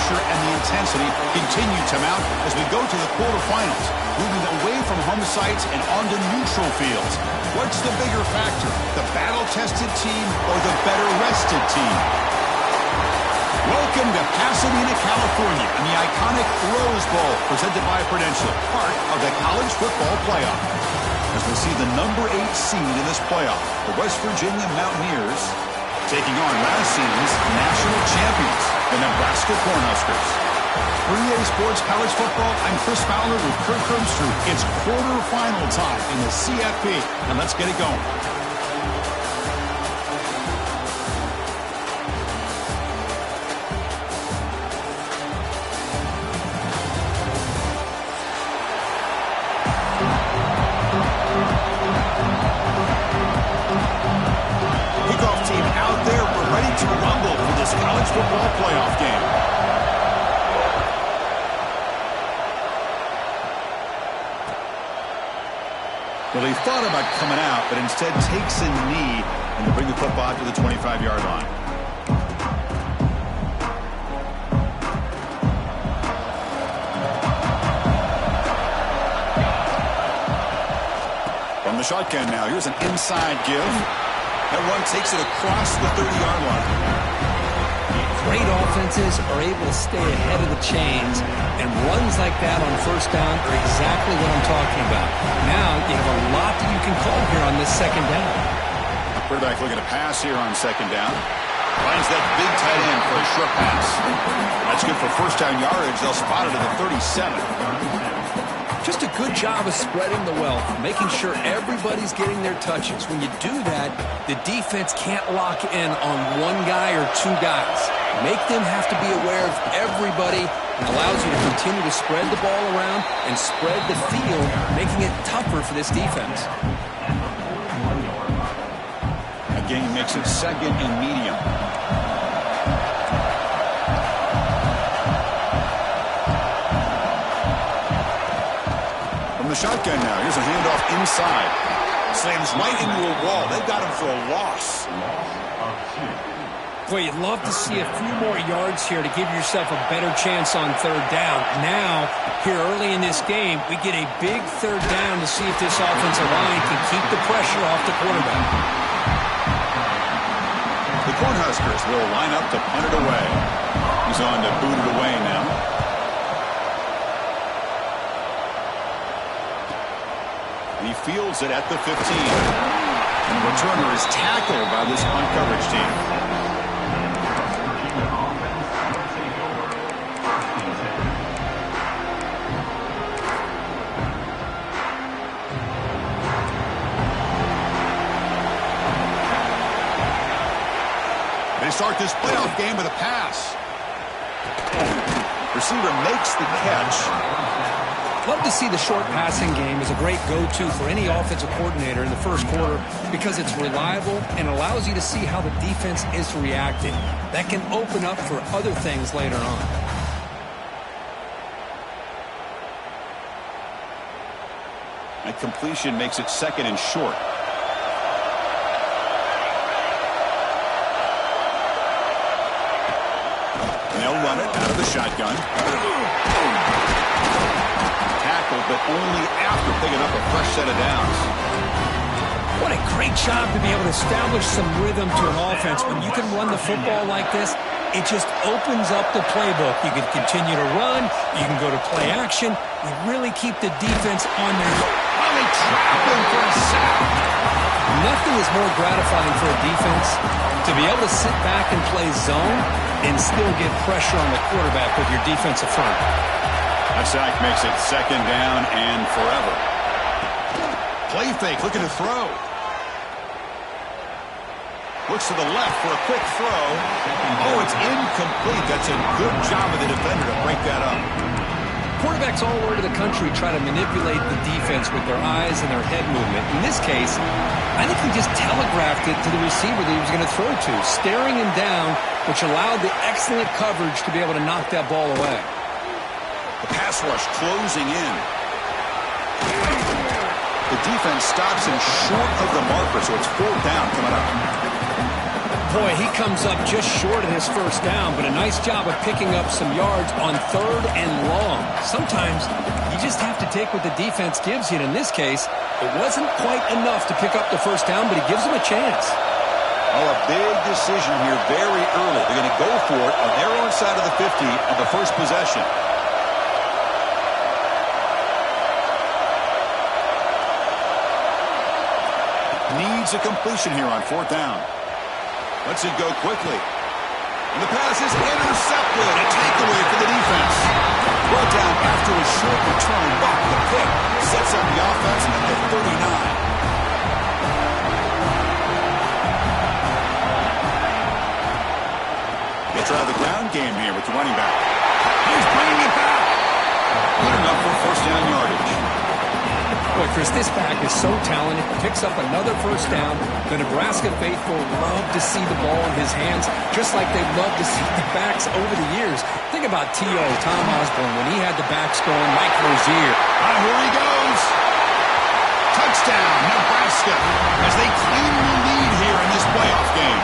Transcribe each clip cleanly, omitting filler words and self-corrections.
pressure and the intensity continue to mount as we go to the quarterfinals, moving away from home sites and onto neutral fields. What's the bigger factor, the battle-tested team or the better-rested team? Welcome to Pasadena, California, in the iconic Rose Bowl, presented by Prudential, part of the college football playoff. As we see the number 8 seed in this playoff, the West Virginia Mountaineers, taking on last season's national champions, the Nebraska Cornhuskers. 3A Sports College Football, I'm Chris Fowler with Kurt Krumstrew. It's quarterfinal time in the CFP, and let's get it going. College football playoff game. Well, he thought about coming out, but instead takes a knee and will bring the football to the 25-yard line. From the shotgun now, here's an inside give. That one takes it across the 30-yard line. Great offenses are able to stay ahead of the chains, and runs like that on first down are exactly what I'm talking about. Now you have a lot that you can call here on this second down. Quarterback looking to pass here on second down. Finds that big tight end for a short pass. That's good for first down yardage. They'll spot it at the 37. Just a good job of spreading the wealth, making sure everybody's getting their touches. When you do that, the defense can't lock in on one guy or two guys. Make them have to be aware of everybody. It allows you to continue to spread the ball around and spread the field, making it tougher for this defense. That gain makes it second and medium. From the shotgun now, here's a handoff inside. Slams right into a wall. They've got him for a loss. Boy, you'd love to see a few more yards here to give yourself a better chance on third down. Now, here early in this game, we get a big third down to see if this offensive line can keep the pressure off the quarterback. The Cornhuskers will line up to punt it away. He's on to boot it away now. He fields it at the 15. And the returner is tackled by this punt coverage team. They start this playoff game with a pass. Receiver makes the catch. Love to see the short passing game as a great go-to for any offensive coordinator in the first quarter because it's reliable and allows you to see how the defense is reacting. That can open up for other things later on. That completion makes it second and short. And they'll run it out of the shotgun. Tackled, but only after picking up a fresh set of downs. What a great job to be able to establish some rhythm to an offense. When you can run the football like this, it just opens up the playbook. You can continue to run. You can go to play action. You really keep the defense on their toes. They trap him for a sack. Nothing is more gratifying for a defense to be able to sit back and play zone and still get pressure on the quarterback with your defensive front. That sack makes it second down and forever. Play fake, looking to throw. Looks to the left for a quick throw. Oh, it's incomplete. That's a good job of the defender to break that up. Quarterbacks all over the country try to manipulate the defense with their eyes and their head movement. In this case, I think he just telegraphed it to the receiver that he was going to throw to, staring him down, which allowed the excellent coverage to be able to knock that ball away. The pass rush closing in. The defense stops him short of the marker, so it's fourth down coming up. Boy, he comes up just short of his first down, but a nice job of picking up some yards on 3rd and long. Sometimes you just have to take what the defense gives you, and in this case, it wasn't quite enough to pick up the first down, but he gives them a chance. Oh, a big decision here very early. They're going to go for it on their own side of the 50 on the first possession. Needs a completion here on 4th down. Lets it go quickly. And the pass is intercepted. A takeaway for the defense. Brought down after a short return, but the pick sets up the offense at the 39. They try the ground game here with the running back. He's bringing it back. Good enough for first down yardage. Boy, Chris, this back is so talented. Picks up another first down. The Nebraska faithful love to see the ball in his hands, just like they've loved to see the backs over the years. Think about T.O., Tom Osborne, when he had the backs going, Mike Rozier. Here he goes. Touchdown, Nebraska, as they claim the lead here in this playoff game.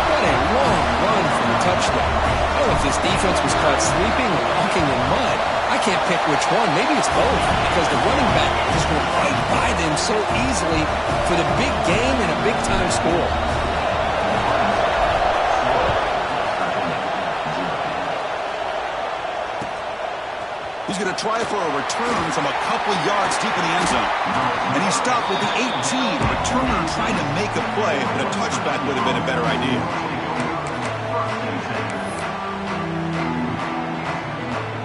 What a long run for the touchdown. I don't know if this defense was caught sleeping or walking in mud. I can't pick which one. Maybe it's both, because the running back just went right by them so easily for the big game and a big-time score. He's going to try for a return from a couple yards deep in the end zone. And he stopped with the 18. Returner trying to make a play, but a touchback would have been a better idea.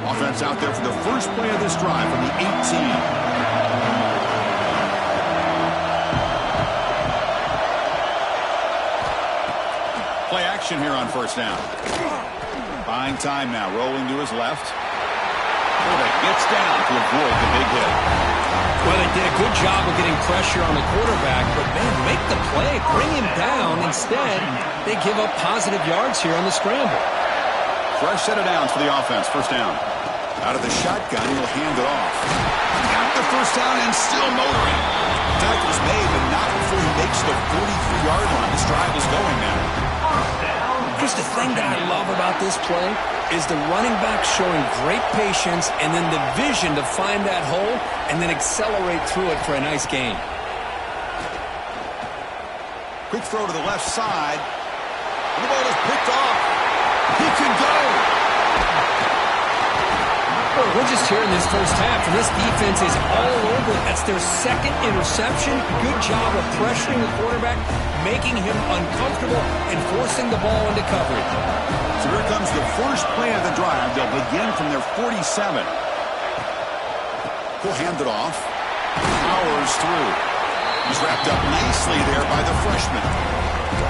Offense out there for the first play of this drive from the 18. Play action here on first down. Buying time now, rolling to his left. Quarterback gets down to avoid the big hit. Well, they did a good job of getting pressure on the quarterback, but man, make the play, bring him down. Instead, they give up positive yards here on the scramble. Fresh set of downs for the offense, first down. Out of the shotgun, he'll hand it off. Got the first down and still motoring. Tackle's made, but not before he makes the 43-yard line. This drive is going now. Just the thing that I love about this play is the running back showing great patience and then the vision to find that hole and then accelerate through it for a nice gain. Quick throw to the left side. And the ball is picked off. He can go. Well, we're just here in this first half, and this defense is all over. That's their second interception. Good job of pressuring the quarterback, making him uncomfortable, and forcing the ball into coverage. So here comes the first play of the drive. They'll begin from their 47. He'll hand it off. Powers through. He's wrapped up nicely there by the freshman.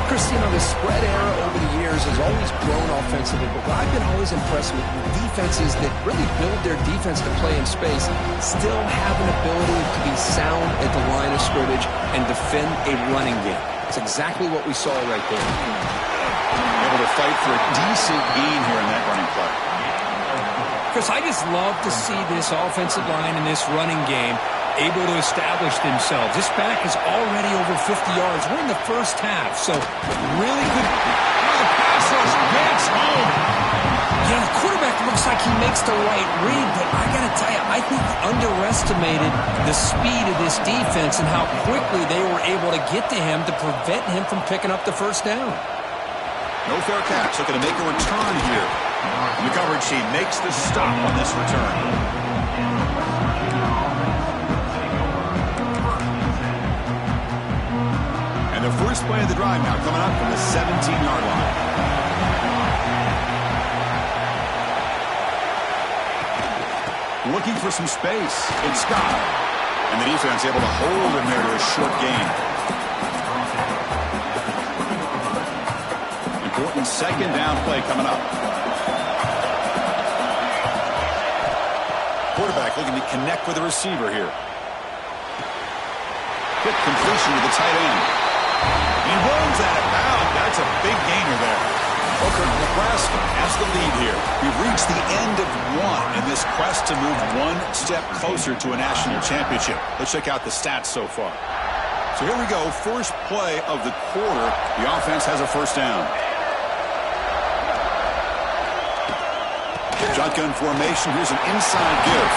Chris, you know, the spread era over the years has always grown offensively, but what I've been always impressed with defenses that really build their defense to play in space still have an ability to be sound at the line of scrimmage and defend a running game. It's exactly what we saw right there. Able to fight for a decent gain here in that running play. Chris, I just love to see this offensive line and this running game able to establish themselves. This back is already over 50 yards. We're in the first half, so really good. The pass rush gets home. Yeah, the quarterback looks like he makes the right read, but I got to tell you, I think he underestimated the speed of this defense and how quickly they were able to get to him to prevent him from picking up the first down. No fair catch. Looking to make a return here. And the coverage team makes the stop on this return. The first play of the drive now coming up from the 17-yard line. Looking for some space. It's Scott. And the defense able to hold him there to a short gain. Important second down play coming up. Quarterback looking to connect with the receiver here. Quick completion to the tight end. He runs out of bounds. That's a big gainer there. Booker, Nebraska has the lead here. We've reached the end of one in this quest to move one step closer to a national championship. Let's check out the stats so far. So here we go, first play of the quarter. The offense has a first down. Shotgun formation. Here's an inside give.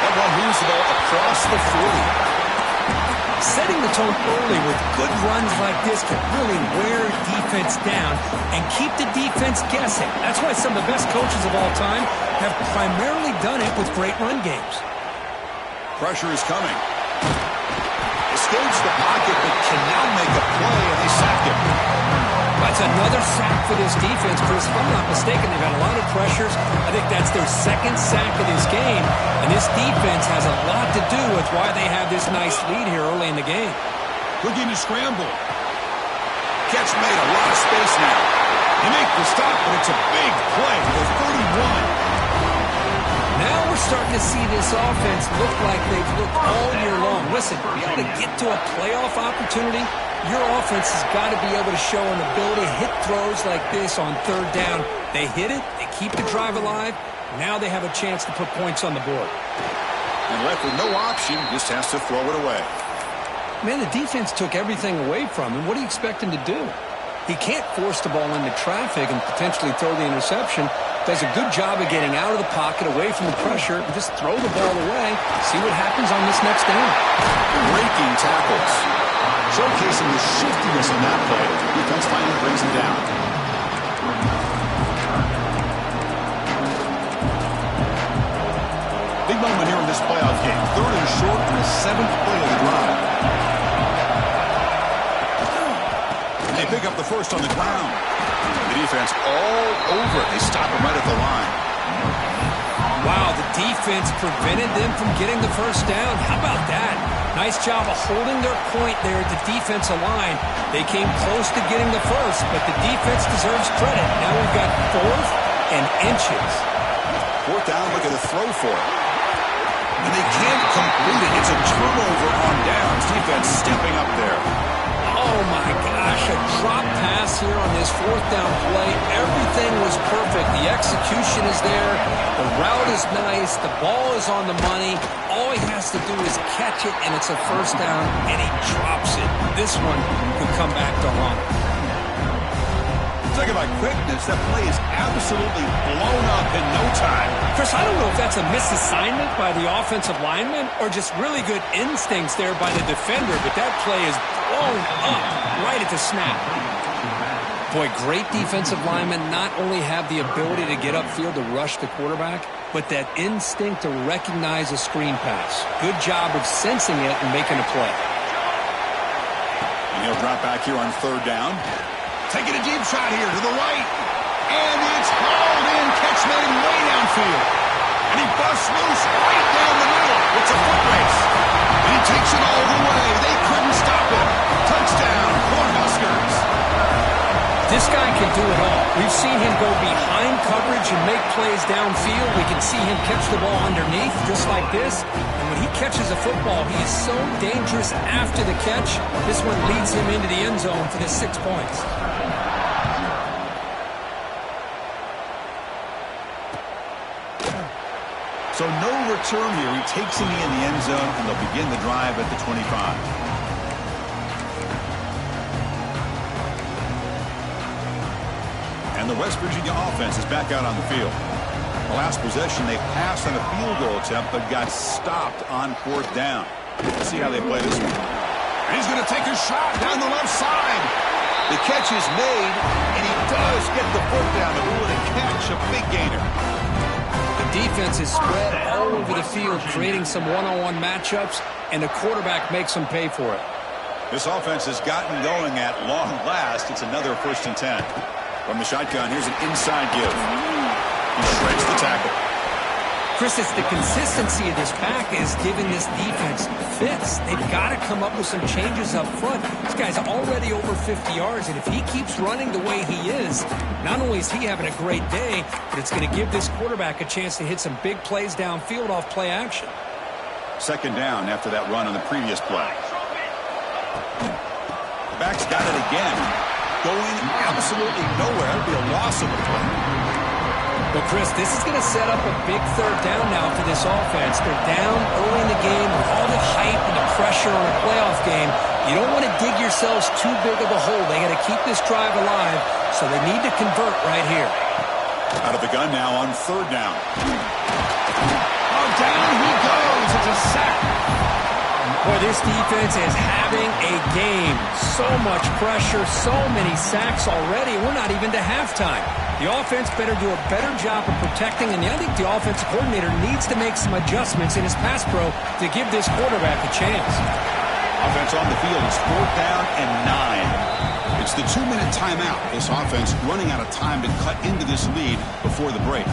That one moves the ball across the 40. Setting the tone early with good runs like this can really wear defense down and keep the defense guessing. That's why some of the best coaches of all time have primarily done it with great run games. Pressure is coming. Escapes the pocket, but can now make a play, and they sack him. That's another sack for this defense, Chris. If I'm not mistaken, they've had a lot of pressures. I think that's their second sack of this game, and this defense has a lot to do with why they have this nice lead here early in the game. Looking to scramble. Catch made, a lot of space now. They make the stop, but it's a big play for 31. Now we're starting to see this offense look like they've looked all year long. Listen, to be able to get to a playoff opportunity, your offense has got to be able to show an ability to hit throws like this on third down. They hit it, they keep the drive alive. Now they have a chance to put points on the board. And left with no option, just has to throw it away. Man, the defense took everything away from him. What do you expect him to do? He can't force the ball into traffic and potentially throw the interception. Does a good job of getting out of the pocket, away from the pressure, and just throw the ball away. See what happens on this next down. Breaking tackles. Showcasing the shiftiness on that play. Defense finally brings him down. Big moment here in this playoff game. Third and short and the 7th play of the drive. And they pick up the first on the ground. The defense all over it. They stop him right at the line. Wow, the defense prevented them from getting the first down. How about that? Nice job of holding their point there at the defensive line. They came close to getting the first, but the defense deserves credit. Now we've got 4th and inches. 4th down, look at the throw for it. And they can't complete it. It's a turnover on downs. Defense stepping up there. Oh, my gosh, a drop pass here on this 4th down play. Everything was perfect. The execution is there. The route is nice. The ball is on the money. All he has to do is catch it, and it's a first down, and he drops it. This one could come back to haunt him. Talk about quickness. That play is absolutely blown up in no time. Chris, I don't know if that's a misassignment by the offensive lineman or just really good instincts there by the defender, but that play is blown up right at the snap. Boy, great defensive linemen not only have the ability to get upfield to rush the quarterback, but that instinct to recognize a screen pass. Good job of sensing it and making a play. And he'll drop back here on 3rd down. Taking a deep shot here to the right. And it's hauled in. Catch made way downfield. And he busts loose right down the middle. It's a foot race. And he takes it all the way. They couldn't stop him. Touchdown, Cornhuskers. This guy can do it all. We've seen him go behind coverage and make plays downfield. We can see him catch the ball underneath just like this. And when he catches a football, he is so dangerous after the catch. This one leads him into the end zone for the 6 points. So no return here. He takes him in the end zone, and they'll begin the drive at the 25. And the West Virginia offense is back out on the field. The last possession, they passed on a field goal attempt, but got stopped on 4th down. Let's see how they play this one. And he's going to take a shot down the left side. The catch is made, and he does get the foot down to rule it a catch, a big gainer. Defense is spread all over the field, creating some one-on-one matchups, and the quarterback makes them pay for it. This offense has gotten going at long last. It's another 1st and 10. From the shotgun, here's an inside give. He shreds the tackle. Chris, it's the consistency of this pack is giving this defense fits. They've got to come up with some changes up front. This guy's already over 50 yards, and if he keeps running the way he is, not only is he having a great day, but it's going to give this quarterback a chance to hit some big plays downfield off play action. 2nd down after that run on the previous play. The back's got it again. Going absolutely nowhere. It'll be a loss of a play. Well, Chris, this is going to set up a big third down now for this offense. They're down early in the game with all the hype and the pressure on a playoff game. You don't want to dig yourselves too big of a hole. They got to keep this drive alive, so they need to convert right here. Out of the gun now on third down. Oh, down he goes. It's a sack. Boy, this defense is having a game. So much pressure, so many sacks already. We're not even to halftime. The offense better do a better job of protecting, and I think the offensive coordinator needs to make some adjustments in his pass pro to give this quarterback a chance. Offense on the field is 4th down and 9. It's the 2-minute timeout. This offense running out of time to cut into this lead before the break.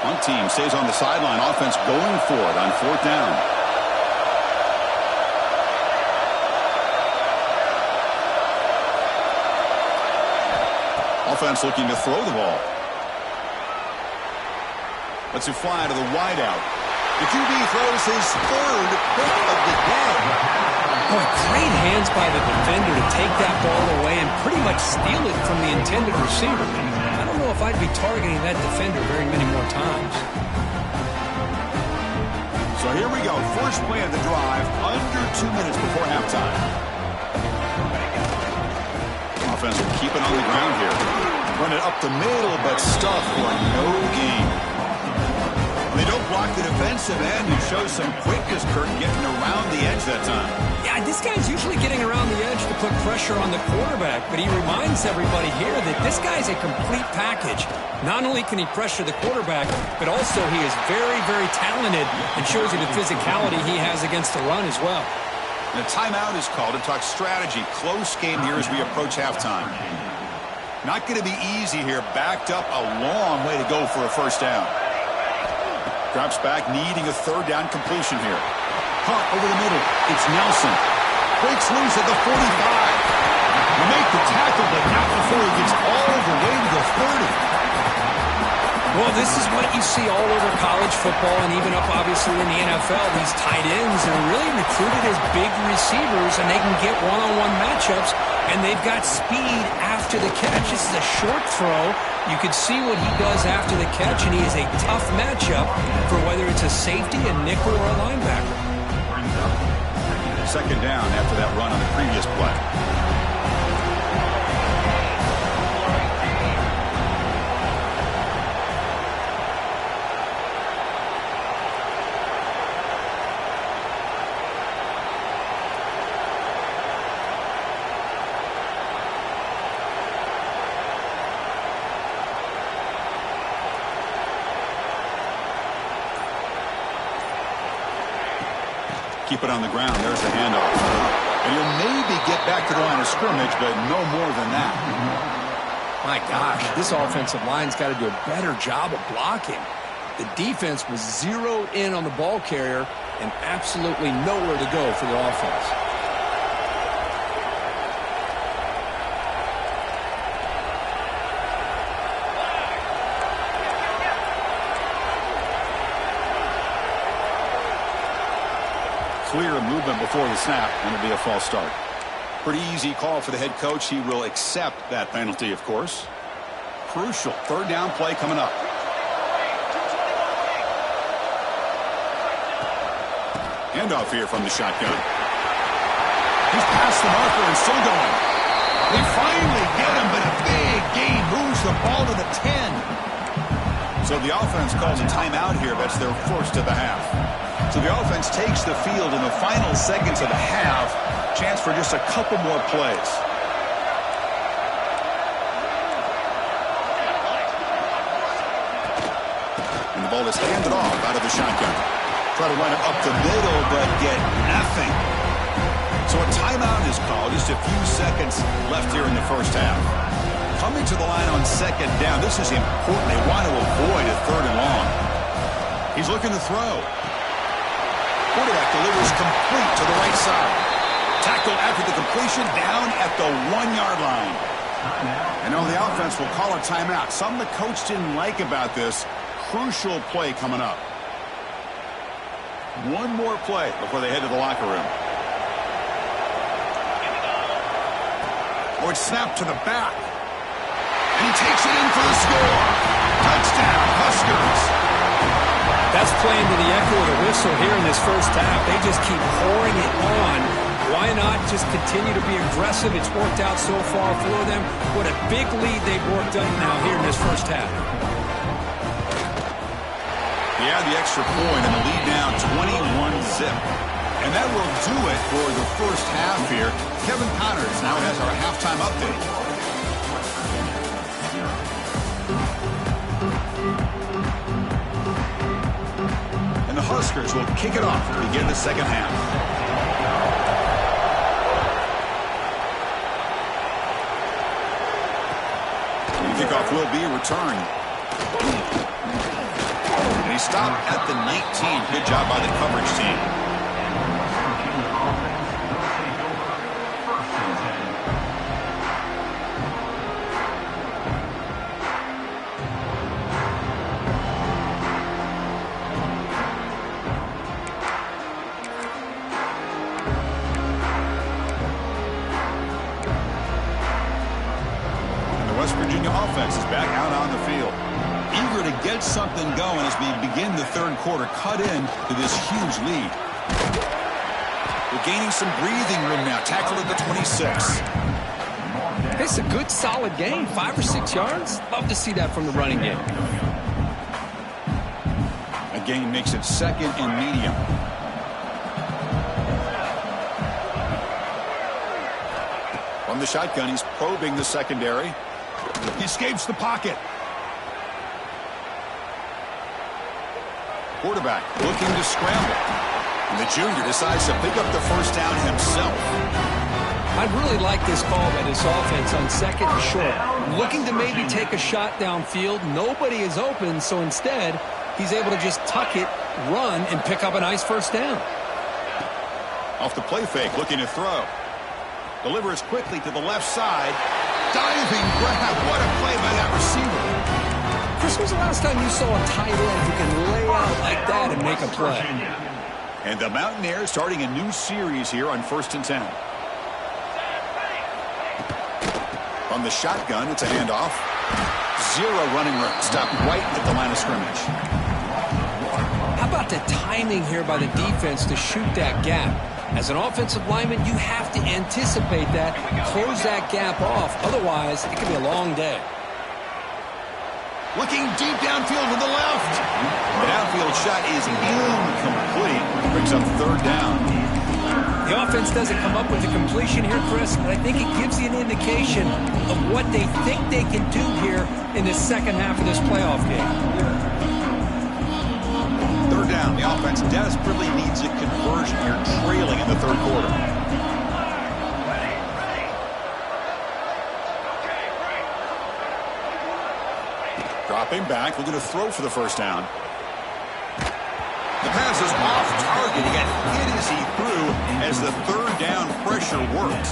One team stays on the sideline. Offense going for it on 4th down. Offense looking to throw the ball. Lets it fly to the wideout. The QB throws his 3rd pick of the day. Boy, great hands by the defender to take that ball away and pretty much steal it from the intended receiver. I don't know if I'd be targeting that defender very many more times. So here we go. First play of the drive, under 2 minutes before halftime. Offense will keep it on the ground here. Run it up the middle, but stuff for no gain. They don't block the defensive end, who shows some quickness, Kurt, getting around the edge that time. Yeah, this guy's usually getting around the edge to put pressure on the quarterback, but he reminds everybody here that this guy's a complete package. Not only can he pressure the quarterback, but also he is very, very talented and shows you the physicality he has against the run as well. And a timeout is called to talk strategy. Close game here as we approach halftime. Not going to be easy here. Backed up a long way to go for a first down. Drops back, needing a 3rd down completion here. Caught over the middle. It's Nelson. Breaks loose at the 45. Will make the tackle, but not before he gets all the way to the 30. Well, this is what you see all over college football and even up, obviously, in the NFL. These tight ends are really recruited as big receivers, and they can get one-on-one matchups, and they've got speed after the catch. This is a short throw. You can see what he does after the catch, and he is a tough matchup for whether it's a safety, a nickel, or a linebacker. 2nd down after that run on the previous play. Keep it on the ground. There's the handoff. And he'll maybe get back to the line of scrimmage, but no more than that. My gosh, this offensive line's got to do a better job of blocking. The defense was zeroed in on the ball carrier and absolutely nowhere to go for the offense. Clear movement before the snap, and it'll be a false start. Pretty easy call for the head coach. He will accept that penalty, of course. Crucial 3rd down play coming up. Handoff here from the shotgun. He's past the marker and still going. They finally get him, but a big gain moves the ball to the 10. So the offense calls a timeout here. That's their first of the half. So the offense takes the field in the final seconds of the half. Chance for just a couple more plays. And the ball is handed off out of the shotgun. Try to run it up the middle, but get nothing. So a timeout is called. Just a few seconds left here in the first half. Coming to the line on 2nd down. This is important. They want to avoid a 3rd and long. He's looking to throw. Quarterback delivers complete to the right side. Tackled after the completion, down at the 1-yard line. And now the offense will call a timeout. Something the coach didn't like about this. Crucial play coming up. One more play before they head to the locker room. Oh, it's snapped to the back. And he takes it in for the score. Touchdown, Huskers. That's playing to the echo of the whistle here in this first half. They just keep pouring it on. Why not just continue to be aggressive? It's worked out so far for them. What a big lead they've worked up now here in this first half. They add the extra point and the lead now 21-zip. And that will do it for the first half here. Kevin Connors now has our halftime update. And the Huskers will kick it off to begin the second half. The kickoff will be returned. And he stopped at the 19. Good job by the coverage team. West Virginia offense is back out on the field. Eager to get something going as we begin the third quarter. Cut in to this huge lead. We're gaining some breathing room now. Tackled at the 26. It's a good, solid game. 5 or 6 yards. Love to see that from the running game. A gain makes it second and medium. From the shotgun, he's probing the secondary. He escapes the pocket. Quarterback looking to scramble. And the junior decides to pick up the first down himself. I really like this call by this offense on second and short. Looking to maybe take a shot downfield. Nobody is open, so instead, he's able to just tuck it, run, and pick up a nice first down. Off the play fake, looking to throw. Delivers quickly to the left side. Diving grab. What a play by that receiver. Chris, when was the last time you saw a tight end who can lay out like that and make a play? And the Mountaineers starting a new series here on 1st and 10. On the shotgun, it's a handoff. Zero running room. Stopped right at the line of scrimmage. How about the timing here by the defense to shoot that gap? As an offensive lineman, you have to anticipate that, close that gap off. Otherwise, it could be a long day. Looking deep downfield to the left. The downfield shot is incomplete. Brings up third down. The offense doesn't come up with the completion here, Chris, but I think it gives you an indication of what they think they can do here in the second half of this playoff game. Third down. The offense desperately needs a conversion here, trailing in the third quarter. Dropping back, looking to throw for the first down. The pass is off target. He got hit as he threw as the third down pressure worked.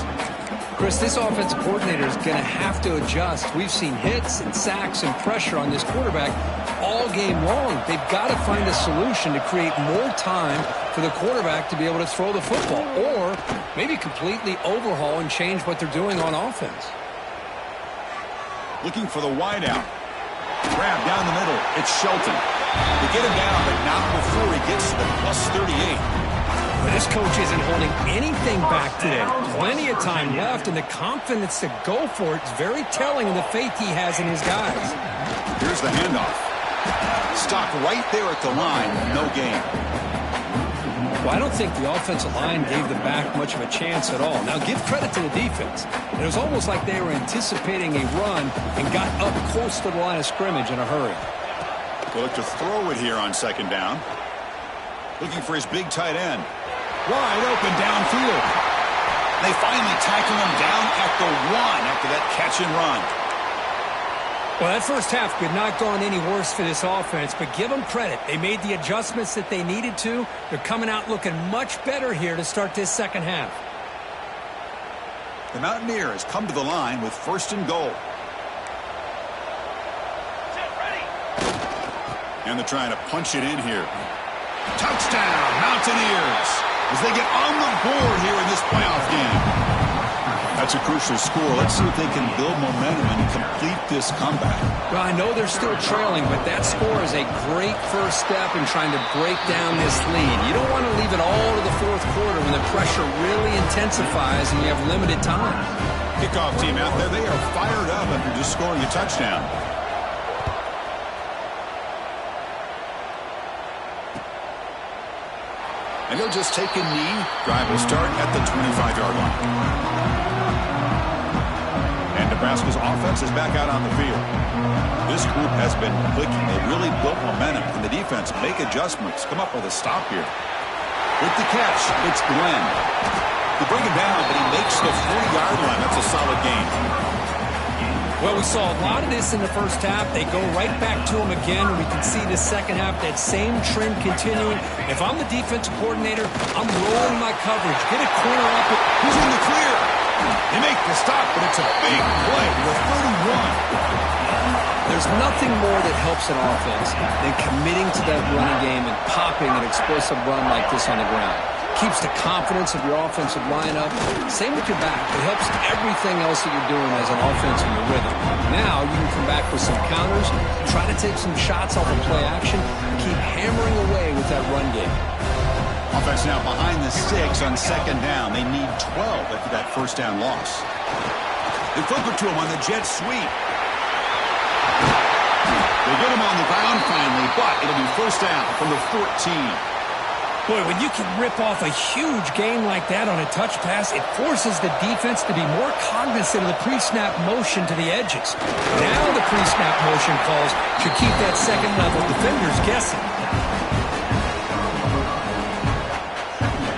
Chris, this offensive coordinator is going to have to adjust. We've seen hits and sacks and pressure on this quarterback all game long. They've got to find a solution to create more time for the quarterback to be able to throw the football, or maybe completely overhaul and change what they're doing on offense. Looking for the wideout. Grab down the middle. It's Shelton. They get him down, but not before he gets to the plus 38. But this coach isn't holding anything back today. Plenty of time left, and the confidence to go for it is very telling in the faith he has in his guys. Here's the handoff. Stopped right there at the line. No gain. Well, I don't think the offensive line gave the back much of a chance at all. Now, give credit to the defense. It was almost like they were anticipating a run and got up close to the line of scrimmage in a hurry. We'll look to throw it here on second down. Looking for his big tight end. Wide open downfield. They finally tackle him down at the 1 after that catch and run. Well, that first half could not have gone any worse for this offense, but give them credit. They made the adjustments that they needed to. They're coming out looking much better here to start this second half. The Mountaineers come to the line with 1st and goal. And they're trying to punch it in here. Touchdown, Mountaineers, as they get on the board here in this playoff game. That's a crucial score. Let's see if they can build momentum and complete this comeback. Well, I know they're still trailing, but that score is a great first step in trying to break down this lead. You don't want to leave it all to the fourth quarter when the pressure really intensifies and you have limited time. Kickoff team out there. They are fired up after just scoring a touchdown. And he'll just take a knee. Drive will start at the 25-yard line. And Nebraska's offense is back out on the field. This group has been clicking. They've really built momentum. And the defense make adjustments. Come up with a stop here. With the catch, it's Glenn. They bring him down, but he makes the 40-yard line. That's a solid gain. Well, we saw a lot of this in the first half. They go right back to him again. We can see the second half, that same trend continuing. If I'm the defensive coordinator, I'm rolling my coverage. Get a corner up. He's in the clear. They make the stop, but it's a big play to the 31. There's nothing more that helps an offense than committing to that running game and popping an explosive run like this on the ground. Keeps the confidence of your offensive lineup. Same with your back. It helps everything else that you're doing as an offense in your rhythm. Now you can come back with some counters, try to take some shots off of play action, and keep hammering away with that run game. Offense now behind the 6 on second down. They need 12 after that first down loss. They flip it to him on the jet sweep. They get him on the ground finally, but it'll be first down from the 14. Boy, when you can rip off a huge gain like that on a touch pass, it forces the defense to be more cognizant of the pre-snap motion to the edges. Now the pre-snap motion calls should keep that second-level defenders guessing.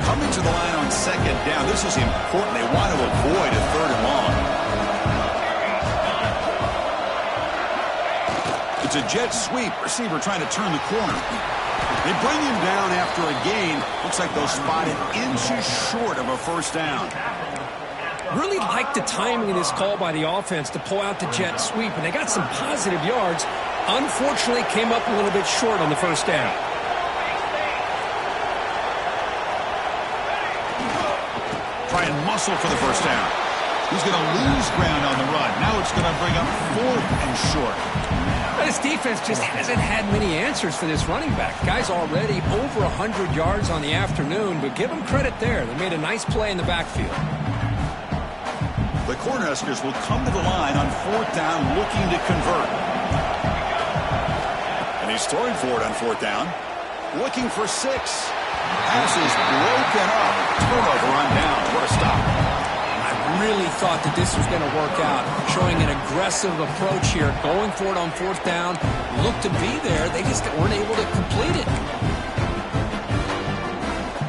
Coming to the line on second down, this is important. They want to avoid a third and long. It's a jet sweep. Receiver trying to turn the corner. They bring him down after a gain. Looks like they'll spot it inches short of a first down. Really like the timing of this call by the offense to pull out the jet sweep, and they got some positive yards. Unfortunately, came up a little bit short on the first down. Try and muscle for the first down. He's going to lose ground on the run. Now it's going to bring up 4th and short. This defense just hasn't had many answers for this running back. Guy's already over 100 yards on the afternoon, but give him credit there. They made a nice play in the backfield. The Cornhuskers will come to the line on 4th down looking to convert. And he's throwing for it on 4th down. Looking for 6. Pass is broken up. Turnover on down. What a stop. Really thought that this was going to work out, showing an aggressive approach here, going for it on 4th down, looked to be there, they just weren't able to complete it.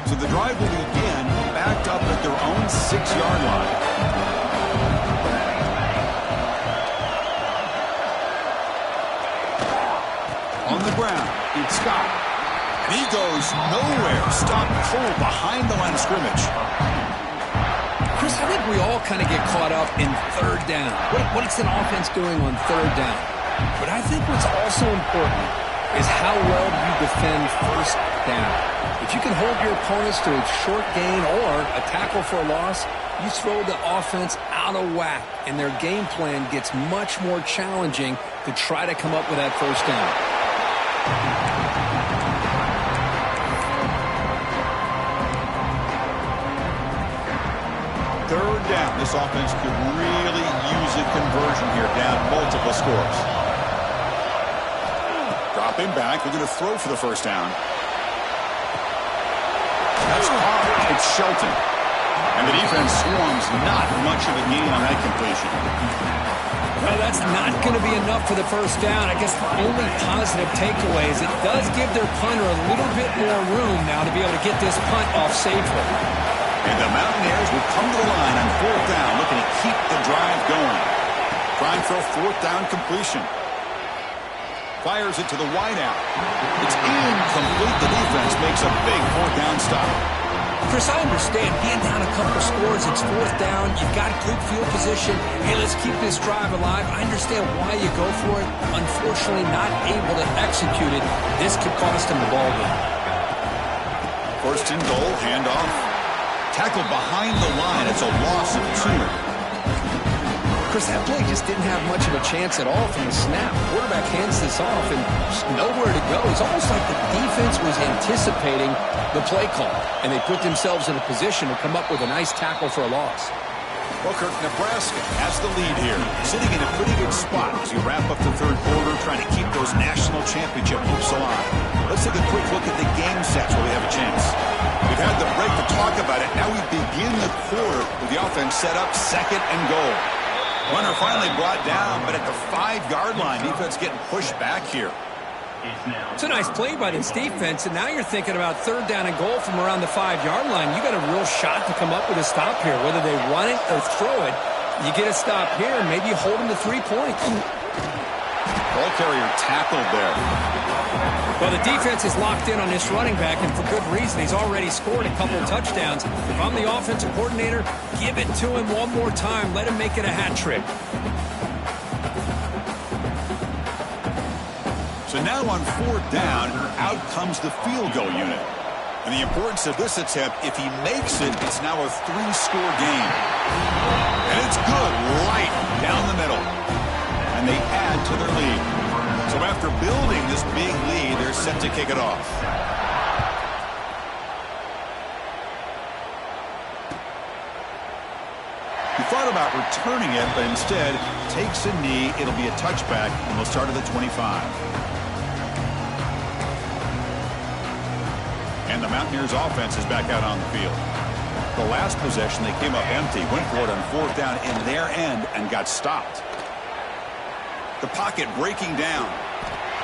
So the drive will begin backed up at their own 6-yard line. On the ground, it's Scott. And he goes nowhere. Stop cold behind the line of scrimmage. Chris, I think we all kind of get caught up in 3rd down. What's an offense doing on 3rd down? But I think what's also important is how well you defend 1st down. If you can hold your opponents to a short gain or a tackle for a loss, you throw the offense out of whack, and their game plan gets much more challenging to try to come up with that first down. 3rd down. This offense could really use a conversion here, down multiple scores. Drop him back. They're going to throw for the first down. That's hard. It's Shelton. And the defense swarms. Not much of a gain on that completion. Well, that's not going to be enough for the first down. I guess the only positive takeaway is it does give their punter a little bit more room now to be able to get this punt off safely. And the Mountaineers will come to the line on 4th down, looking to keep the drive going. Trying for a 4th down completion. Fires it to the wideout. It's incomplete. The defense makes a big 4th down stop. Chris, I understand being down a couple of scores, it's 4th down, you've got good field position. Hey, let's keep this drive alive. I understand why you go for it. Unfortunately, not able to execute it. This could cost him the ball game. 1st and goal, handoff. Tackled behind the line. It's a loss of 2. Chris, that play just didn't have much of a chance at all from the snap. Quarterback hands this off and just nowhere to go. It's almost like the defense was anticipating the play call, and they put themselves in a position to come up with a nice tackle for a loss. Well, Kirk, Nebraska has the lead here, sitting in a pretty good spot as you wrap up the third quarter, trying to keep those national championship hopes alive. Let's take a quick look at the game sets where we have a chance. We've had the break to talk about it. Now we begin the quarter with the offense set up, second and goal. Runner finally brought down, but at the 5-yard line, defense getting pushed back here. It's a nice play by this defense, and now you're thinking about third down and goal from around the 5-yard line. You got a real shot to come up with a stop here. Whether they run it or throw it, you get a stop here, and maybe you hold them to 3 points. Ball carrier tackled there. Well, the defense is locked in on this running back, and for good reason. He's already scored a couple of touchdowns. If I'm the offensive coordinator, give it to him one more time. Let him make it a hat trick. So now on 4th down, out comes the field goal unit. And the importance of this attempt, if he makes it, it's now a 3-score game. And it's good, right down the middle. And they add to their lead. So after building this big lead, they're set to kick it off. He thought about returning it, but instead takes a knee. It'll be a touchback, and they'll start at the 25. And the Mountaineers offense is back out on the field. The last possession, they came up empty, went for it on 4th down in their end and got stopped. The pocket breaking down.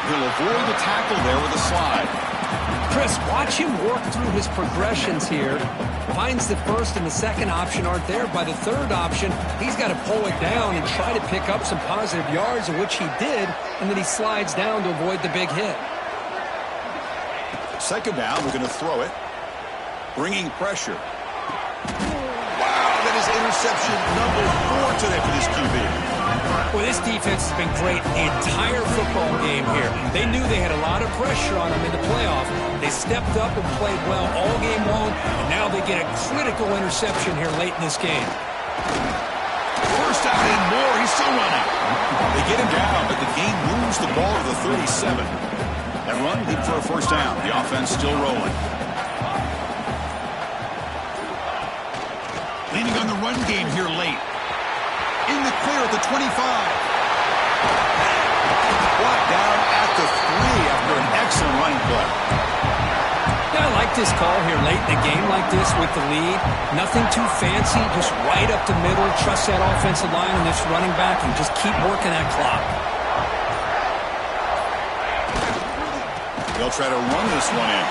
He'll avoid the tackle there with a slide. Chris, watch him work through his progressions here. Finds the first and the second option aren't there. By the third option, he's got to pull it down and try to pick up some positive yards, which he did, and then he slides down to avoid the big hit. Second down, we're going to throw it. Bringing pressure. Wow, that is interception number 4 today for this QB. Well, this defense has been great the entire football game here. They knew they had a lot of pressure on them in the playoff. They stepped up and played well all game long, and now they get a critical interception here late in this game. First out and more, he's still running. They get him down, but the game moves the ball to the 37. That run good for a first down. The offense still rolling. Leaning on the run game here late. In the clear at the 25. Brought down at the 3 after an excellent running play. Yeah, I like this call here late in the game like this with the lead. Nothing too fancy, just right up the middle. Trust that offensive line and this running back and just keep working that clock. They'll try to run this one in.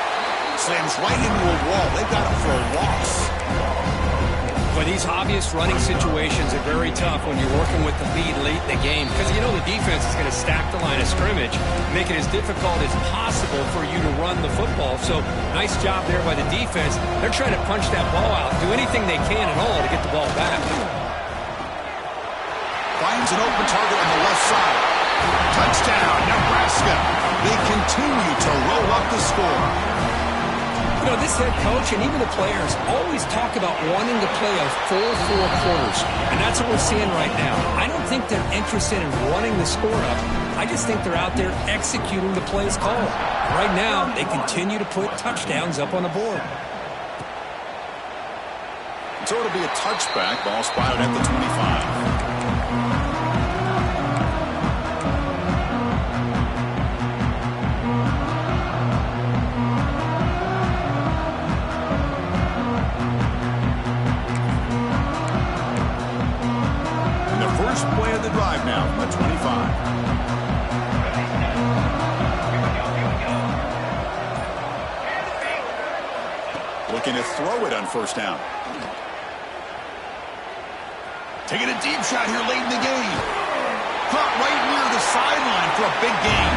Slams right into a wall. They've got him for a loss. But these obvious running situations are very tough when you're working with the lead late in the game because you know the defense is going to stack the line of scrimmage, make it as difficult as possible for you to run the football. So nice job there by the defense. They're trying to punch that ball out, do anything they can at all to get the ball back. Finds an open target on the left side. Touchdown, Nebraska. They continue to roll up the score. You know, this head coach and even the players always talk about wanting to play a full 4 quarters, and that's what we're seeing right now. I don't think they're interested in running the score up. I just think they're out there executing the plays called. Right now, they continue to put touchdowns up on the board. So it'll be a touchback. Ball spotted at the 25. Play of the drive now from the 25. Looking to throw it on first down. Taking a deep shot here late in the game. Caught right near the sideline for a big gain.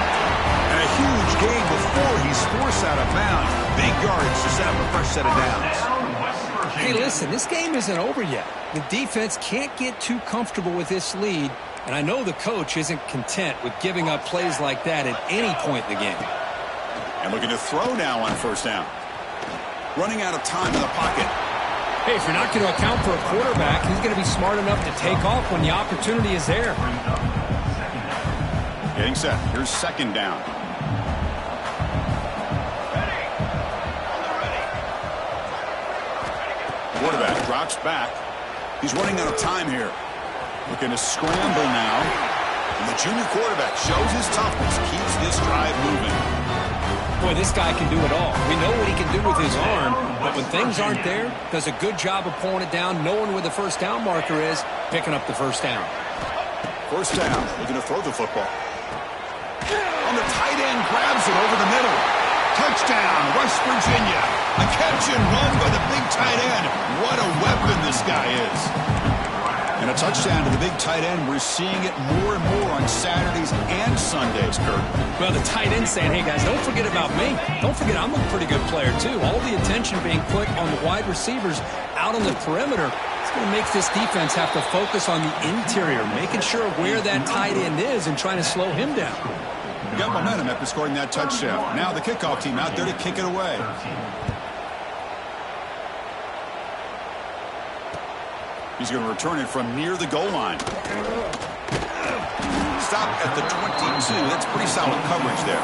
And a huge gain before he's forced out of bounds. Big yards to set up a fresh set of downs. Hey, listen, this game isn't over yet. The defense can't get too comfortable with this lead, and I know the coach isn't content with giving up plays like that at any point in the game. And looking to throw now on first down. Running out of time in the pocket. Hey, if you're not going to account for a quarterback, he's going to be smart enough to take off when the opportunity is there. Getting set. Here's second down. Quarterback drops back. He's running out of time here. Looking to scramble now. And the junior quarterback shows his toughness, keeps this drive moving. Boy, this guy can do it all. We know what he can do with his arm, but when things aren't there, does a good job of pulling it down, knowing where the first down marker is, picking up the first down. First down, looking to throw the football. On the tight end, grabs it over the middle. Touchdown, West Virginia. A catch and run by the big tight end. What a weapon this guy is. And a touchdown to the big tight end. We're seeing it more and more on Saturdays and Sundays, Kurt. Well, the tight end saying, hey, guys, don't forget about me. Don't forget I'm a pretty good player, too. All the attention being put on the wide receivers out on the perimeter. It's going to make this defense have to focus on the interior, making sure where that tight end is and trying to slow him down. Got momentum after scoring that touchdown. Now the kickoff team out there to kick it away. He's going to return it from near the goal line. Stop at the 22. That's pretty solid coverage there.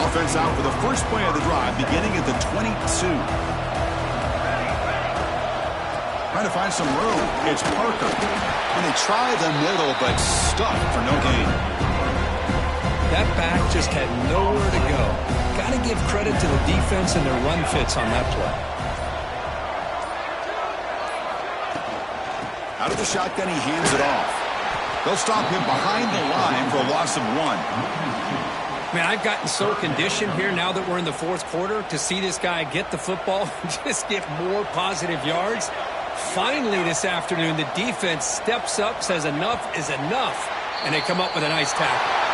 Offense out for the first play of the drive, beginning at the 22. Trying to find some room. It's Parker. And they try the middle, but stuck for no gain. That back just had nowhere to go. Got to give credit to the defense and their run fits on that play. Out of the shotgun, he hands it off. They'll stop him behind the line for a loss of 1. Man, I've gotten so conditioned here now that we're in the fourth quarter to see this guy get the football and just get more positive yards. Finally this afternoon, the defense steps up, says enough is enough, and they come up with a nice tackle.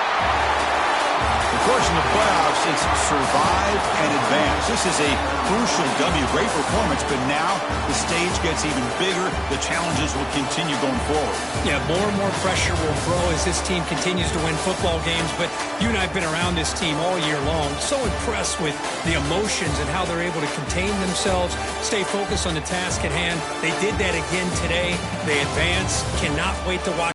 Of course, in the playoffs, it's survive and advance. This is a crucial W. Great performance, but now the stage gets even bigger. The challenges will continue going forward. Yeah, more and more pressure will grow as this team continues to win football games, but you and I have been around this team all year long. So impressed with the emotions and how they're able to contain themselves, stay focused on the task at hand. They did that again today. They advance. Cannot wait to watch